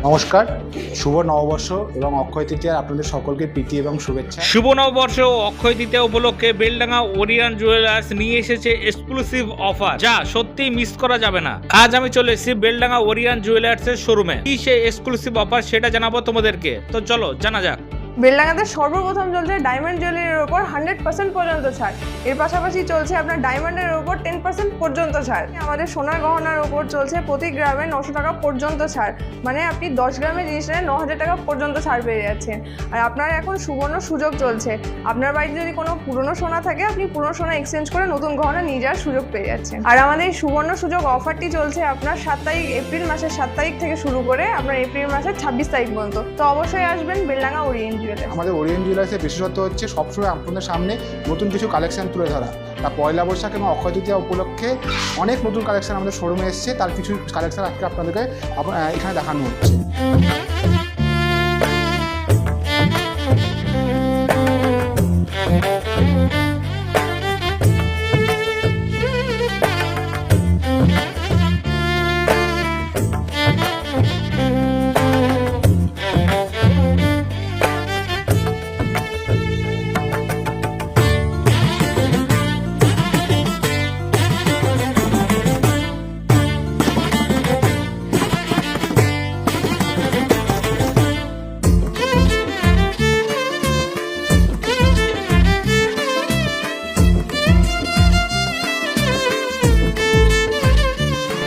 নমস্কার, শুভ নববর্ষ এবং অক্ষয় তৃতীয়ার আপনাদের সকলকে প্রীতি এবং শুভেচ্ছা। শুভ নববর্ষ ও অক্ষয় তৃতীয়া উপলক্ষে বেলডাঙ্গা ওরিয়ন জুয়েলার্স নিয়ে এসেছে এক্সক্লুসিভ অফার, যা সত্যি মিস করা যাবে না। আজ আমি চলে এসেছি বেলডাঙ্গা ওরিয়ন জুয়েলার্স এর শোরুমে। কি সেই এক্সক্লুসিভ অফার সেটা জানাবো তোমাদেরকে, তো চলো জানা যাক। বেলডাঙ্গাতে সর্বপ্রথম চলছে ডায়মন্ড জুয়েলারির ওপর 100% পর্যন্ত ছাড়। এর পাশাপাশি চলছে আপনার ডায়মন্ডের ওপর 10% পর্যন্ত ছাড়। আমাদের সোনার গহনার ওপর চলছে প্রতি গ্রামে 900 টাকা পর্যন্ত ছাড়, মানে আপনি 10 গ্রামের জিনিস নিলে 9000 টাকা পর্যন্ত ছাড় পেয়ে যাচ্ছেন। আর আপনার এখন সুবর্ণ সুযোগ চলছে, আপনার বাড়িতে যদি কোনো পুরনো সোনা থাকে আপনি পুরনো সোনা এক্সচেঞ্জ করে নতুন গহনা নিয়ে যাওয়ার সুযোগ পেয়ে যাচ্ছেন। আর আমাদের এই সুবর্ণ সুযোগ অফারটি চলছে আপনার 7 তারিখ, এপ্রিল মাসের 7 তারিখ থেকে শুরু করে আপনার এপ্রিল মাসের 26 তারিখ পর্যন্ত। তো অবশ্যই আসবেন বেলডাঙ্গা ওরিয়ন। আমাদের ওরিয়ন জুয়েলার্সের বিশেষত্ব হচ্ছে সবসময় আপনাদের সামনে নতুন কিছু কালেকশন তুলে ধরা। তা পয়লা বৈশাখ এবং অক্ষয় তৃতীয়া উপলক্ষে অনেক নতুন কালেকশন আমাদের শোরুমে এসেছে, তার কিছু কালেকশন আজকে আপনাদেরকে এখানে দেখানো হচ্ছে।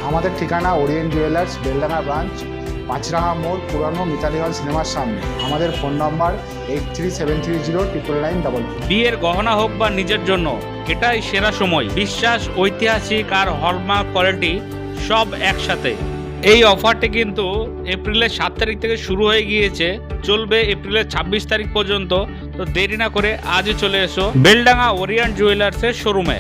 আমাদের ঠিকানা ওরিয়ন জুয়েলার্স, বেলডাঙ্গা ব্রাঞ্চ, পাঁচরাঙা মোড়, পুরানো মিতালি হল সিনেমার সামনে। আমাদের ফোন নম্বর 8373099944। বিয়ের গহনা হোক বা নিজের জন্য, এটাই সেরা সময়। বিশ্বাস, ঐতিহাসিক আর হলমার্ক কোয়ালিটি সব একসাথে। এই অফারটি কিন্তু এপ্রিলের 7 তারিখ থেকে শুরু হয়ে গিয়েছে, চলবে এপ্রিলের 26 তারিখ পর্যন্ত। তো দেরি না করে আজই চলে এসো বেলডাঙ্গা ওরিয়ন জুয়েলার্সের শোরুমে।